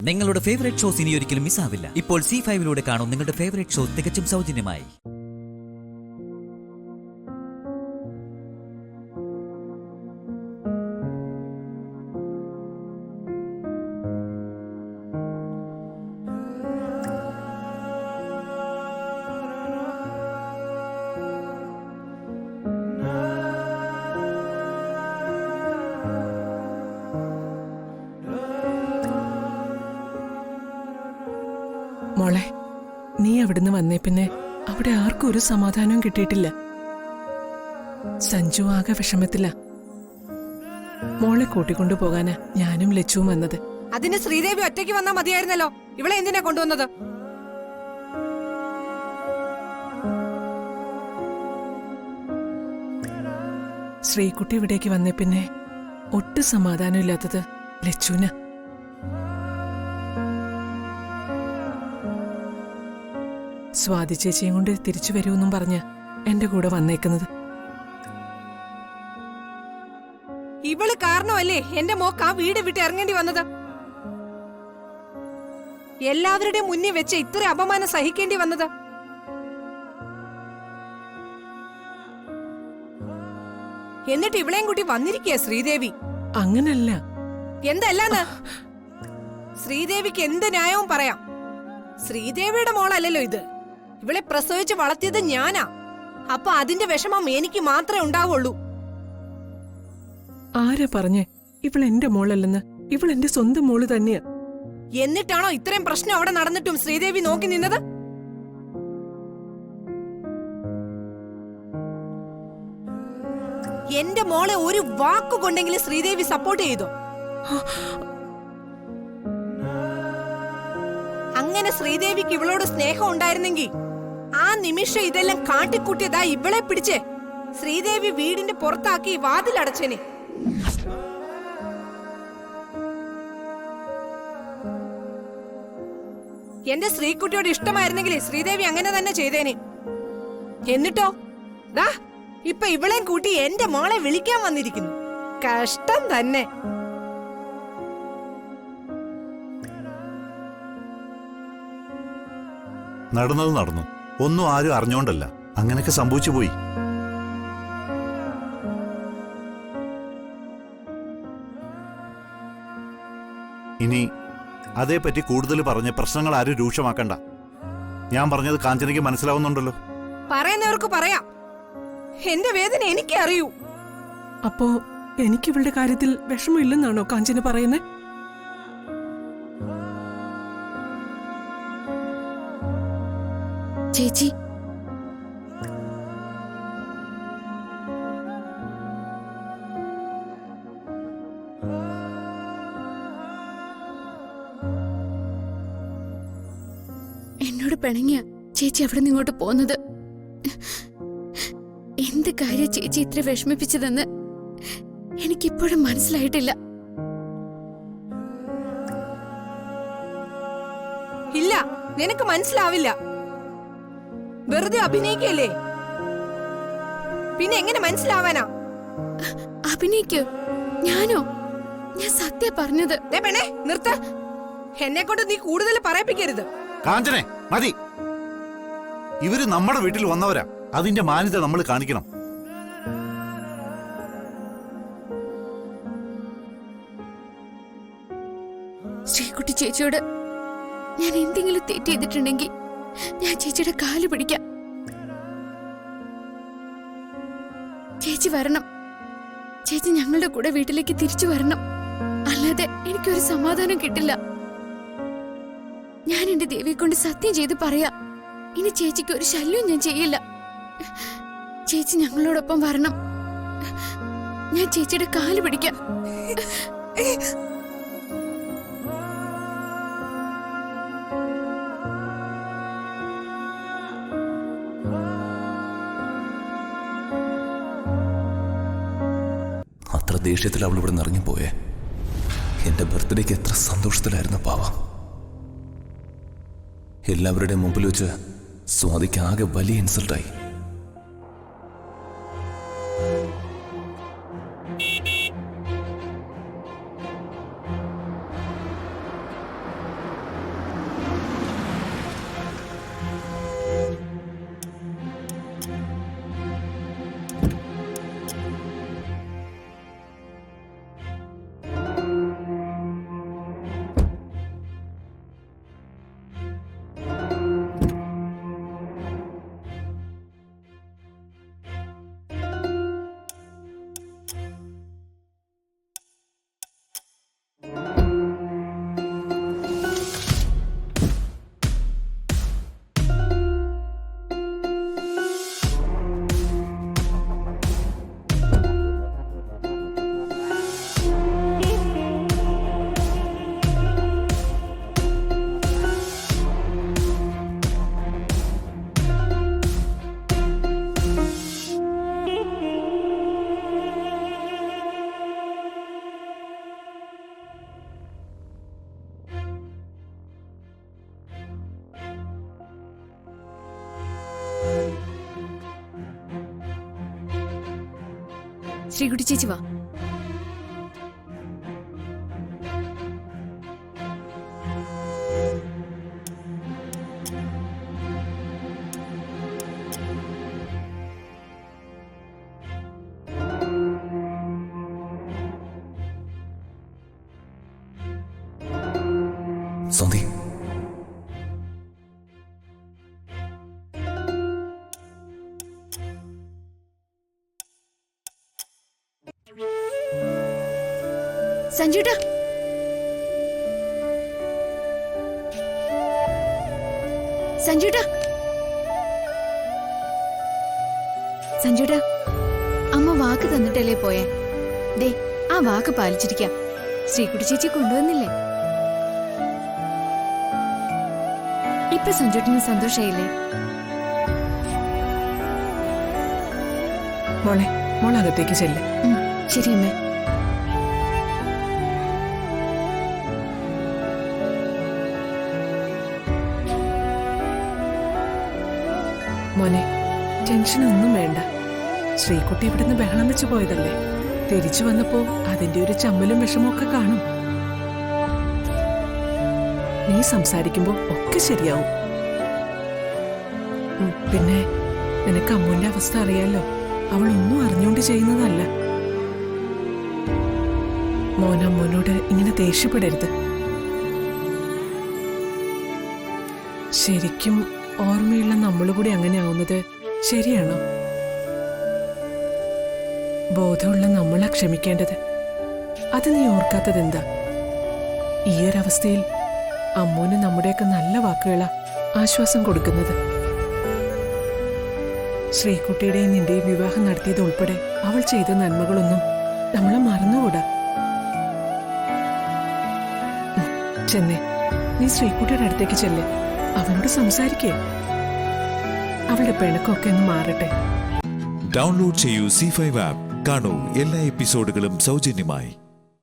നിങ്ങളുടെ favourite shows ഇനി ഒരിക്കലും മിസ്സാവില്ല. ഇപ്പോൾ C5 കാണും നിങ്ങളുടെ ഫേവറേറ്റ് ഷോ തികച്ചും സൗജന്യമായി. മോളെ, നീ അവിടുന്ന് വന്നേ പിന്നെ അവിടെ ആർക്കും ഒരു സമാധാനവും കിട്ടിയിട്ടില്ല. സഞ്ജു ആകെ വിഷമത്തില്ല. മോളെ കൂട്ടിക്കൊണ്ടു പോകാനാ ഞാനും ലച്ചുവും വന്നത്. അതിന് ശ്രീദേവി ഒറ്റയ്ക്ക് വന്നാ മതിയായിരുന്നല്ലോ. ഇവളെ എന്തിനാ കൊണ്ടുവന്നത്? ശ്രീകുട്ടി ഇവിടേക്ക് വന്നേ പിന്നെ ഒട്ടും സമാധാനമില്ലാത്തത് ലച്ചുവിന്. സ്വാതി ചേച്ചിയും കൊണ്ട് തിരിച്ചു വരുമെന്നും പറഞ്ഞ് എന്റെ കൂടെ വന്നേക്കുന്നത്. ഇവള് കാരണമല്ലേ എന്റെ മോക്ക് ആ വീട് വിട്ട് ഇറങ്ങേണ്ടി വന്നത്. എല്ലാവരുടെയും മുന്നിൽ വെച്ച് ഇത്ര അപമാനം സഹിക്കേണ്ടി വന്നത്. എന്നിട്ട് ഇവളെയും കൂട്ടി വന്നിരിക്കുക ശ്രീദേവി. അങ്ങനല്ല. എന്തല്ലാന്ന്? ശ്രീദേവിക്ക് എന്ത് ന്യായവും പറയാം. ശ്രീദേവിയുടെ മോളല്ലല്ലോ ഇത്. ഇവളെ പ്രസവിച്ച് വളർത്തിയത് ഞാനാ. അപ്പൊ അതിന്റെ വിഷമം എനിക്ക് മാത്രമേ ഉണ്ടാവുള്ളൂ. ആരാ പറഞ്ഞേ ഇവൾ എന്റെ മോളല്ലെന്ന്? ഇവൾ എന്റെ സ്വന്തം മോള് തന്നെയാ. എന്നിട്ടാണോ ഇത്രയും പ്രശ്നം അവിടെ നടന്നിട്ടും ശ്രീദേവി നോക്കി നിന്നത്? എന്റെ മോളെ ഒരു വാക്കുകൊണ്ടെങ്കിലും ശ്രീദേവി സപ്പോർട്ട് ചെയ്തോ? അങ്ങനെ ശ്രീദേവിക്ക് ഇവളോട് സ്നേഹം ഉണ്ടായിരുന്നെങ്കിൽ ആ നിമിഷം ഇതെല്ലാം കാട്ടിക്കൂട്ടിയതാ ഇവളെ പിടിച്ച് ശ്രീദേവി വീടിന്റെ പുറത്താക്കി വാതിലടച്ചേനെ. എന്റെ ശ്രീകുട്ടിയോട് ഇഷ്ടമായിരുന്നെങ്കിൽ ശ്രീദേവി അങ്ങനെ തന്നെ ചെയ്തേനെ. എന്നിട്ടോ ദാ ഇപ്പൊ ഇവളെയും കൂട്ടി എന്റെ മോളെ വിളിക്കാൻ വന്നിരിക്കുന്നു. കഷ്ടം തന്നെ. നടന്നത് നടന്നു. ഒന്നും ആരും അറിഞ്ഞോണ്ടല്ല, അങ്ങനെയൊക്കെ സംഭവിച്ചു പോയി. ഇനി അതേപ്പറ്റി കൂടുതൽ പറഞ്ഞ് പ്രശ്നങ്ങൾ ആരും രൂക്ഷമാക്കണ്ട. ഞാൻ പറഞ്ഞത് കാഞ്ചനയ്ക്ക് മനസ്സിലാവുന്നുണ്ടല്ലോ. പറയുന്നവർക്ക് പറയാം. എന്റെ വേദന എനിക്ക് അറിയൂ. അപ്പോ എനിക്ക് ഇവളുടെ കാര്യത്തിൽ വിഷമമില്ലെന്നാണോ കാഞ്ചന പറയുന്നത്? ചേച്ചി, എന്നോട് പിണങ്ങിയ ചേച്ചി അവിടെ നിന്ന് ഇങ്ങോട്ട് പോന്നത്. എന്ത് കാര്യ ചേച്ചി ഇത്ര വിഷമിപ്പിച്ചതെന്ന് എനിക്കിപ്പോഴും മനസ്സിലായിട്ടില്ല. ഇല്ല, നിനക്ക് മനസ്സിലാവില്ല. വെറുതെ അഭിനയിക്കല്ലേ. പിന്നെ എങ്ങനെ മനസ്സിലാവാനാ? അഭിനയിക്കോ? ഞാനോ? ഞാൻ സത്യം പറഞ്ഞത്. പെണ്ണേ നിർത്ത. എന്നെ കൊണ്ട് നീ കൂടുതൽ പറയിപ്പിക്കരുത്. കാഞ്ചനെ മതി. ഇവര് നമ്മുടെ വീട്ടിൽ വന്നവരാ. അതിന്റെ മാന്യത നമ്മൾ കാണിക്കണം. ശ്രീകുട്ടി ചേച്ചിയോട് ഞാൻ എന്തെങ്കിലും തെറ്റ് ചെയ്തിട്ടുണ്ടെങ്കിൽ ഞാൻ ചേച്ചിയുടെ കാല് പിടിക്കാം. ചേച്ചി വരണം. ചേച്ചി ഞങ്ങളുടെ കൂടെ വീട്ടിലേക്ക് തിരിച്ചു വരണം. അല്ലാതെ എനിക്കൊരു സമാധാനം കിട്ടില്ല. ഞാൻ എന്റെ ദേവിയെ കൊണ്ട് സത്യം ചെയ്ത് പറയാം, ഇനി ചേച്ചിക്ക് ഒരു ശല്യവും ഞാൻ ചെയ്യില്ല. ചേച്ചി ഞങ്ങളോടൊപ്പം വരണം. ഞാൻ ചേച്ചിയുടെ കാല് പിടിക്കാം. അത്ര ദേഷ്യത്തിൽ അവൾ ഇവിടെ നിന്ന് ഇറങ്ങിപ്പോയേ. എന്റെ ബർത്ത്ഡേക്ക് എത്ര സന്തോഷത്തിലായിരുന്നു പാവ. എല്ലാവരുടെയും മുമ്പിൽ വെച്ച് സ്വാതിക്ക് ആകെ വലിയ ഇൻസൾട്ടായി. ശ്രീകുട്ടി ചേച്ചി വാ. സന്ധി, സഞ്ജുട്ടാ, സഞ്ജുട്ടാ, സഞ്ജുട്ടാ, അമ്മ വാക്ക് തന്നിട്ടല്ലേ പോയെ? ദേ ആ വാക്ക് പാലിച്ചിരിക്കാം. ശ്രീകുട്ടി ചേച്ചി കൊണ്ടുവന്നില്ലേ? ഇപ്പൊ സഞ്ജുട്ടിന് സന്തോഷായില്ലേ? മോളെ മോളകത്തേക്ക് ചെല്ല്. ശരി അമ്മേ. മോനെ ടെൻഷനൊന്നും വേണ്ട. ശ്രീകുട്ടി ഇവിടുന്ന് ബഹളം വെച്ച് പോയതല്ലേ. തിരിച്ചു വന്നപ്പോ അതിന്റെ ഒരു ചമ്മലും വിഷമമൊക്കെ കാണും. നീ സംസാരിക്കുമ്പോ ഒക്കെ ശരിയാവും. പിന്നെ നിനക്ക് അമ്മുവിന്റെ അവസ്ഥ അറിയാലോ. അവൾ ഒന്നും അറിഞ്ഞുകൊണ്ട് ചെയ്യുന്നതല്ല. മോൻ അമ്മുവിനോട് ഇങ്ങനെ ദേഷ്യപ്പെടരുത്. ശരിക്കും ഓർമ്മയുള്ള നമ്മളുകൂടി അങ്ങനെ ആവുന്നത് ശരിയാണോ? ബോധമുള്ള നമ്മളാ ക്ഷമിക്കേണ്ടത്. അത് നീ ഓർക്കാത്തതെന്താ? ഈയൊരവസ്ഥയിൽ അമ്മൂന് നമ്മുടെയൊക്കെ നല്ല വാക്കുകളാ ആശ്വാസം കൊടുക്കുന്നത്. ശ്രീകുട്ടിയുടെയും നിന്റെയും വിവാഹം നടത്തിയത് ഉൾപ്പെടെ അവൾ ചെയ്ത നന്മകളൊന്നും നമ്മളെ മറന്നുകൂടാ. ചെന്നേ, നീ ശ്രീകുട്ടിയുടെ അടുത്തേക്ക് ചെല്ലേ. അവനോട് സംസാരിക്കേ. അവളുടെ പിണക്കമൊക്കെ ഒന്ന് മാറട്ടെ. ഡൗൺലോഡ് ചെയ്യൂ C5 ആപ്പ്. കാണൂ എല്ലാ എപ്പിസോഡുകളും സൗജന്യമായി.